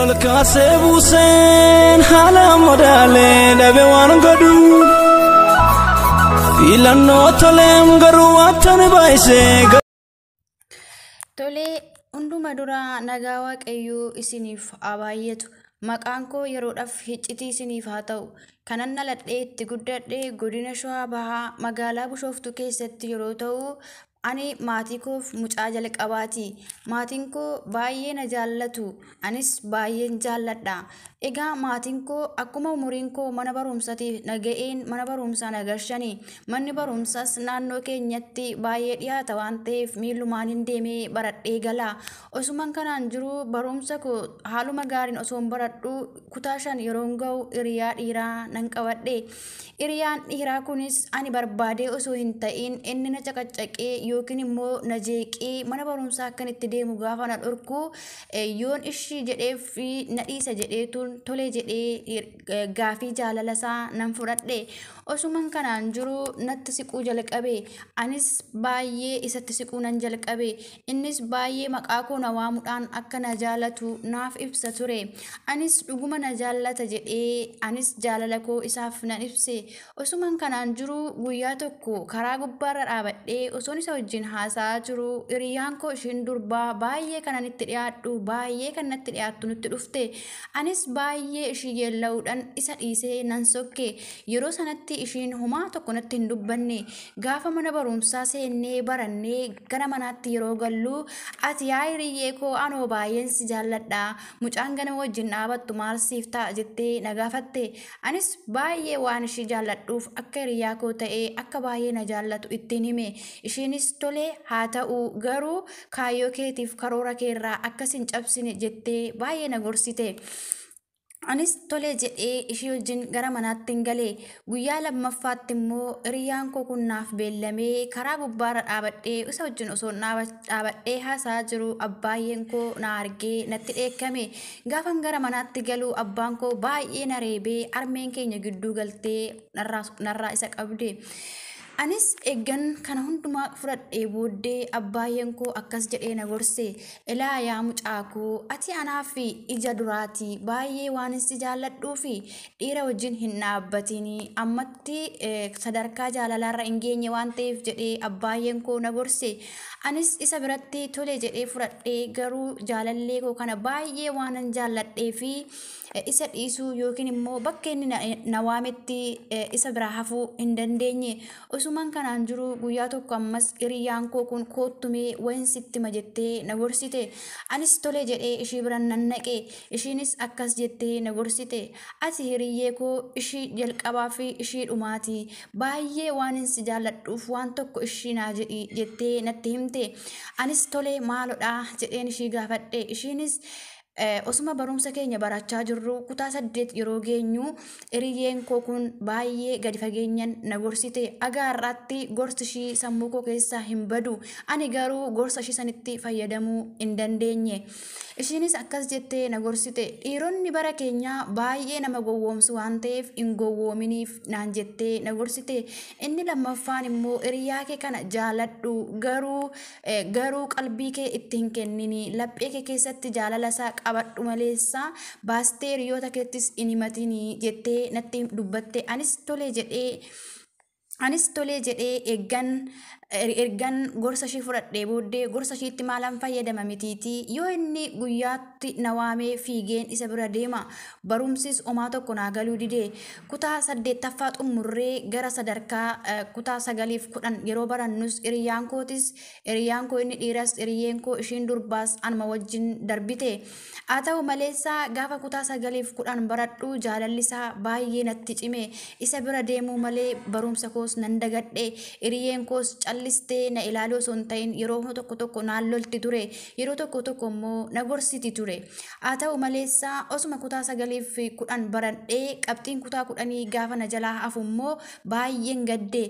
والكاسبوسين حالا مدالي لبوان قدو إلانو تلم قرواتن بايسي Tole hunduma dura nagaa waaqayyoo isiniif abaayyetu maqaan koo yeroodhaaf hiccitii isiniif haa ta'u kanan naladhee itti guddadhee godina Shawaa Bahaa magaalaa Bishooftuu keessatti yeroo ta'u ani maatii koof mucaa jalqabaati. Maatiin koo baay'ee na jaallatu anis baay'een jaalladha. Egaa maatiin koo akkuma umuriin koo mana barumsaatiif naga'een mana barumsaa nagarshanii manni barumsaas naannoo keenyatti baay'ee dhiyaata waan ta'eef miilumaan hin deemee baradhee gala. Osuman kanaan jiru barumsa koo haaluma gaariin osoo hin baradhu kutaa 5 yeroon ga'u hiriyaa dhiiraa nan qabadhe. Hiriyaan dhiiraa kunis ani barbaadee osoo hin ta'in inni na caqacaqee yookiin immoo na jeeqee mana barumsaa akkan itti deemu gaafa na dhorku yoon ishii jedhee fi na dhiisa jedheetu tole jedhee gaafii jaalalasaa nan fudhadhe. Osuman kanaan jiru natti siquu jalqabe anis baay'ee isatti siquu nan jalqabe. Innis baay'ee maqaa koo na waamuudhaan akka na jaalatu naaf ibsa ture. Anis dhuguma na jaallata jedhee anis jaalala koo isaaf nan ibse. Osuman kanaan jiru guyyaa tokko karaa gubbaarra dhaabadhee osoon isa wajjin haasaa jiru hiriyaan koo ishiin durbaa baay'ee kanan itti dhiyaadhu baay'ee kan natti dhiyaattu nutti dhufte. Anis baay'ee ishii yeella'uudhaan isa dhiisee nan sokke. Yeroo sanatti ishiin homaa tokko natti hin dubbanne. Gaafa mana barumsaa seennee barannee gara manaatti yeroo gallu ati yaa hiriyyee koo anoo baay'een si jaalladha mucaan ganama wajjin dhaabattu maal siif ta'a jettee na gaafatte. Anis baay'ee waan ishii jaalladhuuf akka hiriyaa koo ta'ee akka baay'ee na jaallatu ittiin hime. Ishiinis tole haa ta'u garuu kaayyoo keetiif karoora keerraa akkas hin cabsine jettee baay'ee na gorsite. Anis tole jedhee ishii wajjin gara manaatti hin galee. Guyyaa lammaffaatti immoo hiriyaan koo kun naaf beellamee karaa gubbaarra dhaabadhee isa wajjin osoo dhaabadhee haasaa jiru abbaayyeen koo na argee natti dheekkame. Gaafan gara manaatti galu abbaan koo baay'ee na reebee armeen keenya gidduu galtee narraa isa qabde. Anis eeggan kana hundumaa fudhadhee booddee abbaayyeen koo akkas jedhee na gorse. Ilaa yaa mucaa koo ati anaaf ija duraati baay'ee waan si jaalladhuu fi dhiira wajjin hin dhaabbatin ammatti sadarkaa jaalalaarra hin geenye waan ta'eef jedhee abbaayyeen koo na gorse. Anis isa biratti tole jedhee fudhadhee garuu jaalallee koo kana baay'ee waanan jaalladhee fi isa dhiisuu yookiin immoo bakka inni na waametti isa bira hafuu hin dandeenye. Osuman kanaan jiru guyyaa tokko ammas hiriyaan koo kun koottumee wayin sitti ma jettee na gorsite. Anis tole jedhee ishii bira nan naqe. Ishiinis akkas jettee na gorsite. Ati hiriyyee koo ishii jalqabaa fi ishii dhumaati baay'ee waan si jaalladhuuf waan tokko ishii naa jedhi jettee natti himte. Anis tole maalodha jedheen ishii gaafadhe. Ishiinis osuma barumsa keenya barachaa jirru kutaa 8 yeroo geenyu hiriyyeen koo kun baay'ee gadi fageenyan na gorsite. Agaarratti gorsi ishii sammuu koo keessaa hin badu. Ani garuu gorsa ishii sanitti fayyadamuu hin dandeenye. Ishiinis akkas jettee na gorsite. Dhiironni bara keenyaa baay'ee nama gowwoomsu waan ta'eef hin gowwoominiif naan jettee na gorsite. Inni lammaffaan immoo hiriyaa kee kana jaaladhu garuu qalbii kee itti hin kennini. Laphee kee keessatti jaalala isaa qabadhu maleessa baastee hiriyoota keettis hin himatini jettee natti dubbatte. Anis tole jedhee ergan gorsa ishii fudhadhee booddee gorsa ishiitti maalan fayyadama mitiiti. Yoo inni guyyaatti na waamee fiigeen isa bira deema barumsis homaa tokko naa galuu dide. Kutaa 8ffaa xumurree gara sadarkaa kutaa 9 fi 10 yeroo barannus hiriyaan koo inni dhiiras hiriyyeen koo ishiin durbaas anuma wajjin darbite. Haa ta'u maleessa gaafa kutaa 9 fi 10 baradhu jaalallisaa baay'ee natti cime. Isa bira deemuu malee barumsa koos nan dagadhe. Hiriyyeen koos callistee na ilaaluu osoo hin ta'in yeroo tokko naan lolti ture. Yeroo tokko immoo na gorsiti ture. Haa ta'u maleessa osuma kutaa 9 fi 10 baradhee qabxiin kutaa 10 gaafa na jalaa hafu immoo baay'een gadde.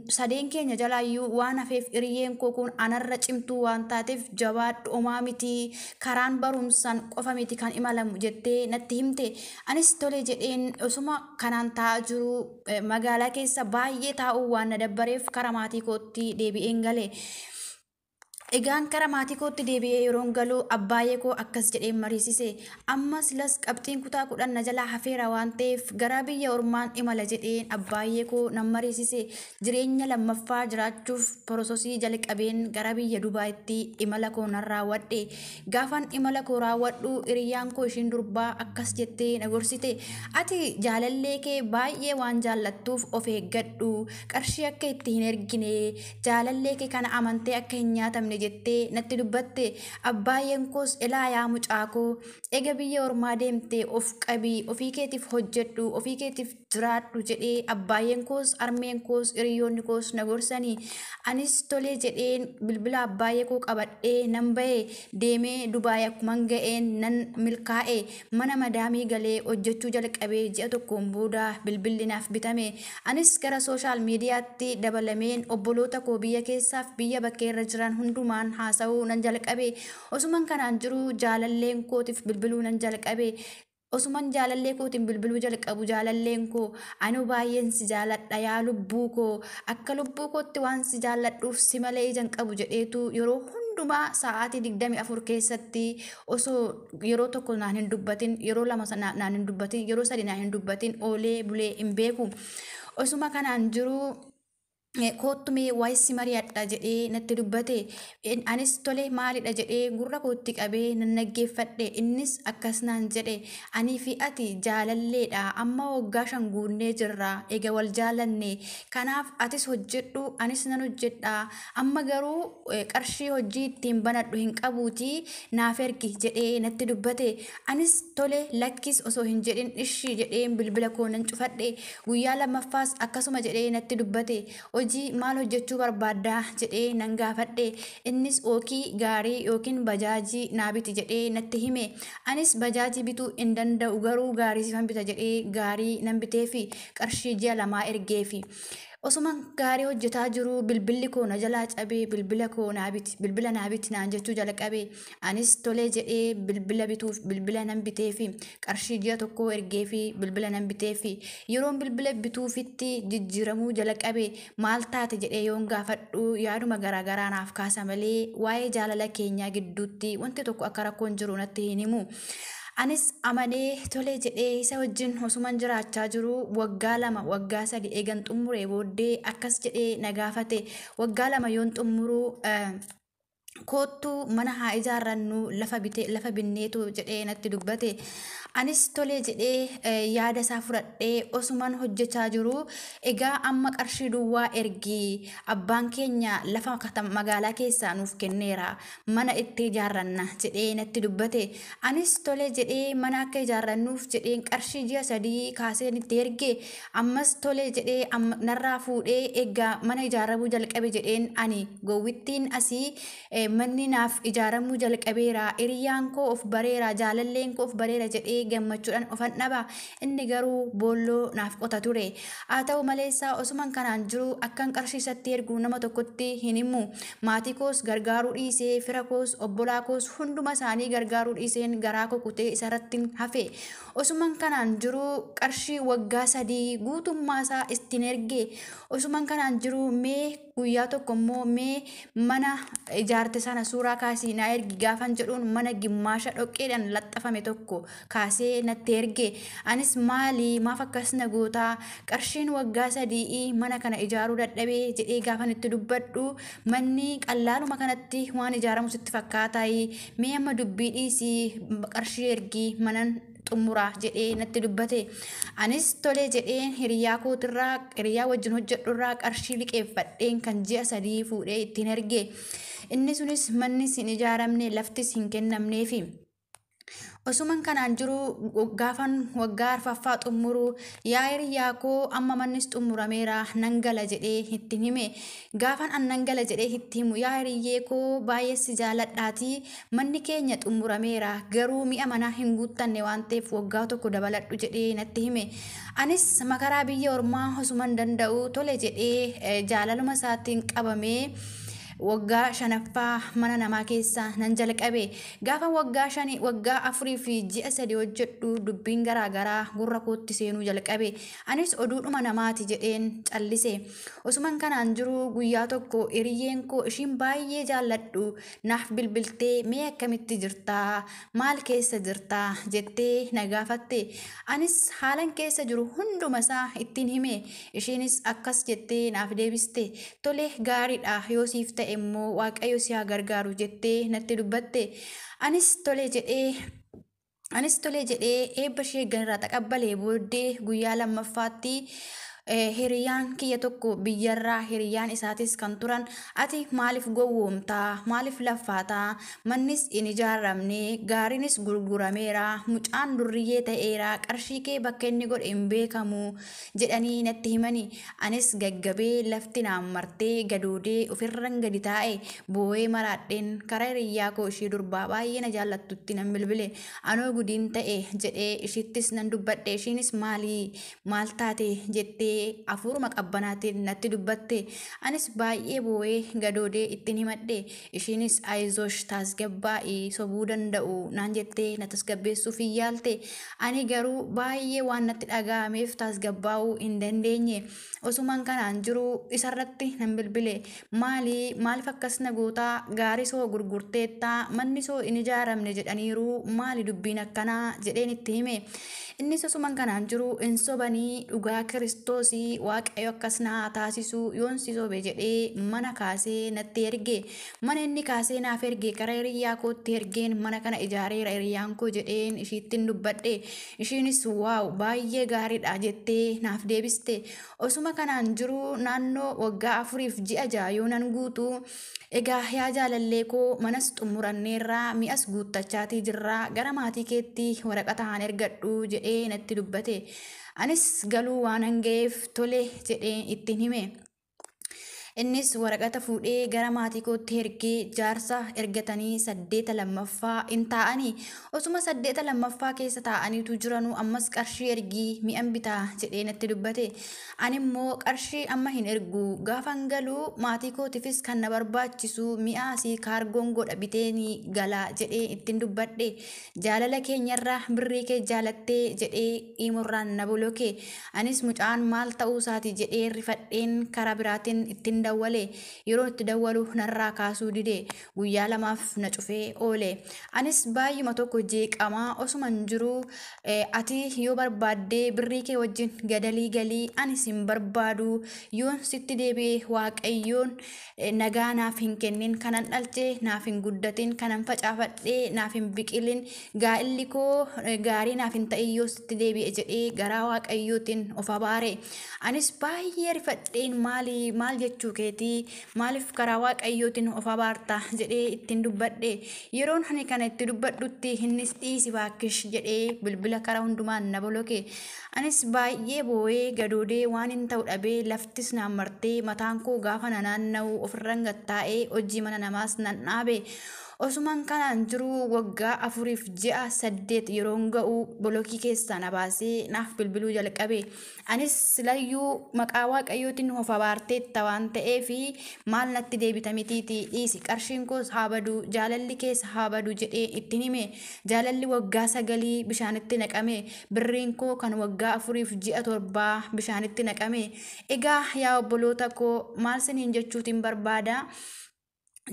Sadeen keenya jalaayyuu waan hafeef hiriyyeen koo kun anarra cimtuu waan taateef jabaadhu homaa miti karaan barumsaan qofa miti kan imalamu jettee natti himte. Anis tole jedheen osuma kanaan taa'aa jiru magaalaa keessa baay'ee taa'uu waan na dabbareef karaa maatii kootti deebi'een gale. Egaan kara maatii kootti deebi'ee yeroon galuu abbaayee koo akkas jedhee mariisise. Ammas las qabxiin kutaa 10 na jalaa hafeera waan ta'eef gara biyya ormaan imala jedheen abbaayee koo nan mariisise. Jireenya lammaffaa jiraachuuf porososii jalqabeen gara biyya Dubaayitti imala koo nan raawwadhe. Gaafan imala koo raawwadhu hiriyyaan koo ishiin durbaa akkas jettee na gorsite. Ati jaalallee kee baay'ee waan jaallattuuf of eeggadhu. Qarshii akka itti hin ergine jaalallee kee kana amantee akka hin nyaatamne jettee natti dubbatte. Abbaayeen koos elaa yaa mucaa koo ega biyya ormaa deemtee of qabii ofii keetiif hojjedhu ofii keetiif jiraadhu jedhee abbaayeen koos armeen koos hiriyoonni koos na gorsanii. Anis tolee jedheen bilbila abbaayee koo qabadhee nan ba'e deemee Dubaay akkuman ga'een nan milkaa'e mana madaamii galee hojjechuu jalqabee ji'a tokkoon booda bilbilli naaf bitame. Anis gara sooshaal miidiyaatti dabalameen obboloota koo biyya keessaaf biyya bakkeerra jiran hundumaan haasa'uu nan jalqabe. Osuman kanaan jiru jaalalleen kootiif bilbiluu nan jalqabe. Osuman jaalallee kootiin bilbiluu jalqabu jaalalleen koo ani baay'een si jaaladha yaa lubbuu koo akka lubbuu kootti waan si jaalladhuuf si malee ijaan qabu jedheetu yeroo hundumaa sa'aatii 24 keessatti osoo yeroo tokko naan hin dubbatin yeroo lama naan hin dubbatin yeroo sadi naan hin dubbatin oolee bulee hin beeku. Osuma kanaan jiru koottumee waayisi mari'adha jedhee natti dubbate. Anis tolee maalidha jedhee gurra kootti qabee nan dhaggeeffadhe. Innis akkas naan jedhe anii fi ati jaalalleedha amma waggaa 5 guunnee jirra eega wal jaalanne kanaaf atis hojjedhu anis nan hojjedha amma garuu qarshii hojii ittiin banadhu hin qabuuti naaf ergi jedhee natti dubbate. Anis tolee lakkis osoo hin jedhin ishii jedheen bilbila koo nan cufadhe. Guyyaa lammaffaas akkasuma jedhee natti dubbate. Hojii maal hojjechuu barbaaddaa jedhee nan gaafadhe. Innis ookii gaarii yookiin bajaajii naa biti jedhee natti hime. Anis bajaajii bituu hin danda'u garuu gaarii sifan bita jedhee gaarii nan biteefi qarshii ji'a 2 ergeefi. Osuma gaarii hojjetaa jiru bilbilli koo na jalaa cabee bilbila koo naa biti naan jechuu jalqabe. Anis tolee jedhee bilbila bituuf bilbila nan biteefi qarshii ji'a 1 ergeefi bilbila nan biteefi. Yeroon bilbila bituufitti jijjiiramuu jalqabe. Maal taate jedhee yoon gaafadhu yaaduma garaagaraa naaf kaasa malee waa'ee jaalala keenyaa gidduutti wanti tokko akka rakkoon jiru natti hin himu. Anis amanee tolee jedhee isa wajjin osuman jiraachaa jiru waggaa 2 waggaa 3 eegan xumuree booddee akkas jedhee na gaafate. Waggaa 2 yoon xumuru koottu mana haa ijaarrannu lafa binneetu jedhee natti dubbate. Anis tolee jedhee yaada isaa fudhadhee osuman hojjechaa jiru egaa amma qarshii duwwaa ergi abbaan keenya lafa magaalaa keessaa nuuf kenneera mana itti ijaarranna jedhee natti dubbate. Anis tolee jedhee mana akka ijaarrannuuf jedheen qarshii ji'a 3 kaasee itti erge. Ammas tolee jedhee narraa fuudhee egaa mana ijaaramuu jalqabe jedheen ani gowwittiin asii manni naaf ijaaramuu jalqabeera hiriyyaan koo of bareera jaalalleen koo of bareera jedhee gammachuudhaan ofan dhaba. Inni garuu boolloo naaf qota ture. Haa ta'u maleessaa osuman kanaan jiru akkan qarshii isatti ergu nama tokkotti hin himu. Maatii koos gargaaruu dhiisee fira koos obbolaa koos hunduma isaanii gargaaruu dhiiseen garaa koo kutee isarratti hafe. Osuman kanaan jiru qarshii waggaa 3 guutummaa isaa ittiin erge. Osuman kanaan jiru mee guyyaa tokko immoo mee mana ijaarte sana suuraa kaasii naa ergi gaafan jedhuun mana gimmaasha dhoqqeedhaan laxxafame tokko kaasee natti erge. Anis maali maaf akkas na gootaa qarshiin waggaa 3 mana kana ijaaruu dadhabee jedhee gaafan itti dubbadhu manni qallaaluma kanatti waan ijaaramu sitti fakkaataa mee amma dubbii dhiisii qarshii ergi manan xumuraa jedhee natti dubbate. Anis tolee jedheen hiriyaa wajjin hojjedhurraa qarshii liqeeffadheen kan ji'a 3 fuudhee ittiin erge. Inni sunis mannis hin ijaaramne laftis hin kennamneefi. Osuman kanaan jiru gaafan waggaa 4ffaa xumuru yaa hiriyaa koo amma mannis xumurameera nan gala jedhee itti hime. Gaafan an nan gala jedhee itti himu yaa hiriyyee koo baay'ee si jaaladhaati manni keenya xumurameera garuu mi'a manaa hin guuttanne waan ta'eef waggaa 1 dabaladhu jedhee natti hime. Anis makaraa biyya ormaa osuman danda'u tole jedhee jaalaluma isaatiin qabamee waggaa shanaffaa mana namaa keessa nan jalqabe gaafa waggaa 5 waggaa 4 fi ji'a 3 hojjedhu dubbiin garaagaraa gurra kootti seenuu jalqabe anis oduudhuma namaati jedheen callise osuman kanaan jiru guyyaa tokko hiriyyeen koo ishiin baay'ee jaalladhu naaf bilbiltee mee akkamitti jirtaa maal keessa jirtaa jettee na gaafatte anis haalan keessa jiru hunduma isaa ittiin hime ishiinis akkas jettee naaf deebiste tole gaariidha yoo siif ta'e immoo waaqayyo si haa gargaaru jettee natti dubbatte anis tole jedhee eebba ishee ganirraa taqabbalee booddee guyyaa lammaffaatti hiriyaan kiyya tokko biyyarraa hiriyaan isaatis kan turan ati maaliif gowwoomtaa maaliif laffaataa mannis in ijaaramne gaariinis gurgurameera mucaan durriyyee ta'eera qarshii kee bakka inni godhe hin beekamu jedhanii natti himani anis gaggabee lafti naan martee gadoodee ofirran gadi taa'e boo'ee maraadheen karaa hiriyyaa koo ishii durbaa baay'ee na jaallattutti nan bilbile anoo gudiin ta'e jedhee ishittis nan dubbadhe ishiinis maal taate jettee afuruma qabbanaatiin natti dubbatte anis baay'ee boo'ee gadoodee ittiin himadhe ishiinis aizosh tasgabbaa'ii sobuu danda'u naan jettee na tasgabbeessuuf hin yaalte ani garuu baay'ee waan natti dhaga'ameef tasgabbaa'uu hin dandeenye osuman kanaan jiru isarratti nan bilbile maaliif akkas na gootaa gaarii soo gurgurteettaa manni soo in ijaaramne jedhaniiru maali dubbiin akkanaa jedheen itti hime innis osuman kanaan jiru in sobanii dhugaa kiristoosii waaqayyo akkas na taasisu yoon si sobe jedhee mana kaasee natti erge mana inni kaasee naaf erge karaa hiriyyaa kootti ergeen mana kana ijaareera hiriyyaan koo jedheen ishiittiin dubbadhe ishiinis waaw baay'ee gaariidha jettee naaf deebiste osuma kanaan jiru naannoo waggaa 4 fi ji'a 6 yoo nan guutu egaa yaa jaalallee koo manas xumuranneerraa mi'as guuttachaatii jirraa gara maatii keetti waraqata haan ergadhu jedhee natti dubbate anis galuu waan hanga'eef tole jedhee ittiin hime innis waraqata fuudhee gara maatii kootti ergee jaarsa ergatanii 8 lammaffaa in taa'anii osuma 8 lammaffaa keessa taa'aniitu jiranuu ammas qarshii ergii mi'an bitaa jedhee natti dubbate ani immoo qarshii amma hin ergu gaafan galuu maatii kootiifis kan na barbaachisu mi'aasii kaargoon godha biteenii galaa jedhee ittiin dubbadhe jaalala keenyarraa birrii kee jaalattee jedhee imurraan na boloke anis mucaan maal ta'uu isaati jedhee rifadheen karaa biraatiin ittiin dawwale yeroo itti dawwalu narraa kaasuu dide guyyaa 2 na cufee oole anis baay'uma tokko jeeqamaa osuman jiru ati yoo barbaaddee birrii kee wajjin gadalii galii anis hin barbaadu yoon sitti deebi'e waaqayyoon nagaa naaf hin kennin kanan dhalchee naaf hin guddatin kanan facaafadhee naaf hin biqilin gaa'illi koo gaarii naaf hin ta'in yoo sitti deebi'e jedhee garaa waaqayyootiin of abaare anis baay'ee rifadheen maal jechuu keetii maaliif karaa waaqayyootiin of abaarta jedhee ittiin dubbadhe yeroon ani kana itti dubbadhutti innis dhiisi baakkish jedhee bilbila karaa hundumaan na boloke anis baay'ee boo'ee gadoodee waan hin ta'u dhabee laftis naan martee mataan koo gaafa na naanna'u ofirran gattaa'ee hojii mana namaas nan dhaabe osuman kanaan jiru waggaa 4 fi ji'a 8 yeroon ga'u bolokii keessaa na baasee naaf bilbiluu jalqabe anis layyuu maqaa waaqayyootiin of abaarteetta waan ta'eef maal natti deebita mitiiti dhiisi qarshiin koos haa badu jaalalli keessa haa badu jedhee ittiin hime jaalalli waggaa 9 bishaanitti naqame birriin koo kan waggaa 4 fi ji'a 7 bishaanitti naqame egaa yaa obboloota koo maal siniin jechuutiin barbaada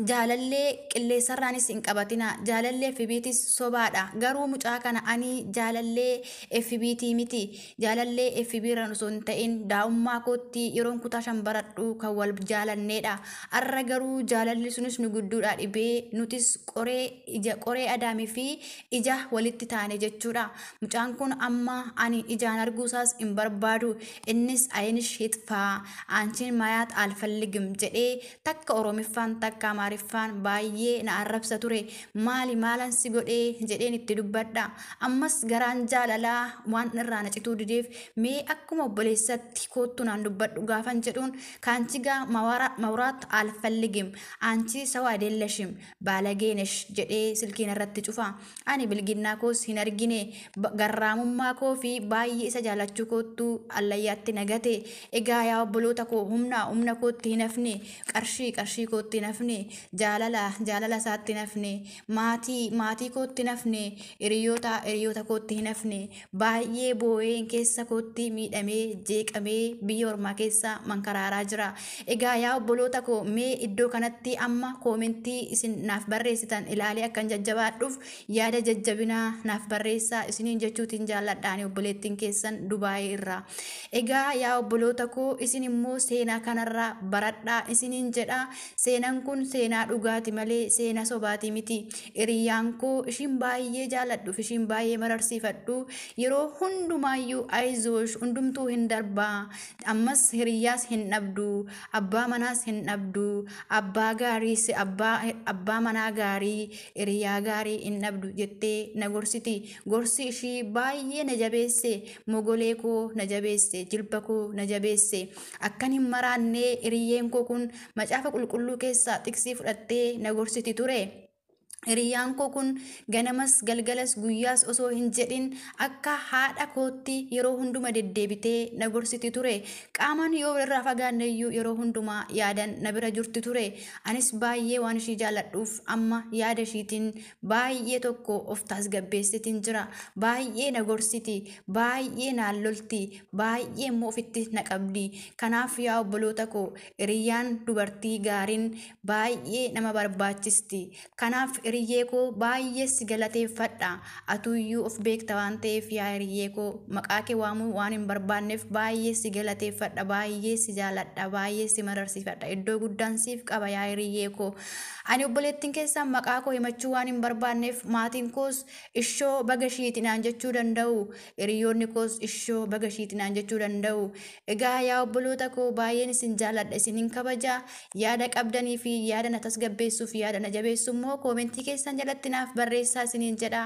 jaalallee qilleensarraanis hin qabatina jaalallee FBTs sobaadha garuu mucaa kana ani jaalallee FBT miti jaalallee FB irraan osoo hin ta'in daa'ummaa kootti yeroon kutaa 5 baradhu kan wal jaalanneedha arra garuu jaalalli sunis nu gidduudha dhibee nutis qoree adaamii fi ija walitti taane jechuudha mucaan kun amma ani ijaan arguusaas hin barbaadu innis ayinish hitfaa aanchiin mayaat alfalligim jedhee takka oromiffaan takka Amaariffaan baay'ee na arrabsa ture. Maali maalan si godhee jedheen itti dubbadha. Ammas garaan jaalalaa waan irraa na cituu dideef mee akkuma obboleessatti koottu naan dubbadhu gaafan jedhuun ከአንቺ ጋር ማውራት አልፈልግም አንቺ ሰው አይደለሽም ባለጌ ነሽ ጀዴ ስልኬን irratti cufa ani bilginnaa koos hin argine garraamummaa koo fi baay'ee isa jaalachuu kootu allayyaatti nagate egaa yaa obboloota koo humna kootti hin hafne qarshii kootti hin hafne jaalala isaatti hin hafne maatii kootti hin hafne hiriyoota kootti hin hafne baay'ee boo'een keessa kootti miidhamee jeeqamee biyya ormaa keessa mankaraaraa jira egaa yaa obboloota koo mee iddoo kanatti amma koomentii isin naaf barreessitan ilaalee akkan jajjabaadhuuf yaada jajjabinaa naaf barreessaa isiniin jechuutiin jaalladhaani obboleettiin keessan Dubaayii irraa egaa yaa obboloota koo isin immoo seenaa kanarraa baradhaa isiniin jedha seenaan kun seenaa dhugaati malee seenaa sobaati miti hiriyyaan koo ishiin baay'ee jaalladhuuf ishiin baay'ee mararsiifadhu yeroo hundumaayyuu ayizoosh hundumtuu hin darbaa ammas hiriyyaas hin dhabdu abbaa manaas hin dhabdu abbaa gaariis abbaa manaa gaarii hiriyaa gaarii hin dhabdu jettee na gorsiti gorsi ishii baay'ee na jabeesse mogolee koo na jabeesse jilba koo na jabeesse akkan hin maraannee hiriyyeen koo kun macaafa qulqulluu keessaa tiksii fudhattee na gorsiti ture hiriyyaan koo kun ganamas galgalas guyyaas osoo hin jedhin akka haadha kootti yeroo hunduma deddeebitee na gorsiti ture qaamaan yoo irraa fagaanneyyuu yeroo hundumaa yaadan na bira jirti ture anis baay'ee waan ishii jaalladhuuf amma yaada ishiitiin baay'ee tokko of tasgabbeessitiin jira baay'ee na gorsiti baay'ee naan lolti baay'ee immoo ofitti na qabdi kanaaf yaa obboloota koo hiriyyaan dubartii gaariin baay'ee nama barbaachisti kanaaf hiriyyee koo baay'ee si galateeffadha atuyyuu of beekta waan ta'eef yaa hiriyyee koo maqaa kee waamuu waan hin barbaanneef baay'ee si galateeffadha baay'ee si jaaladha baay'ee si mararsiifadha iddoo guddaan siif qaba yaa hiriyyee koo ani obboleettiin keessan maqaa koo himachuu waan hin barbaanneef maatiin koos ishoo baga shiitinaan jechuu danda'u hiriyyoonni koos ishoo baga shiitinaan jechuu danda'u egaa yaa obboloota koo baay'een isin jaaladha isinin kabaja yaada qabdanii fi yaada na tasgabbeessuuf yaada na jabeessu immoo koomentii keessan jalatti naaf barreessaa isiniin jedha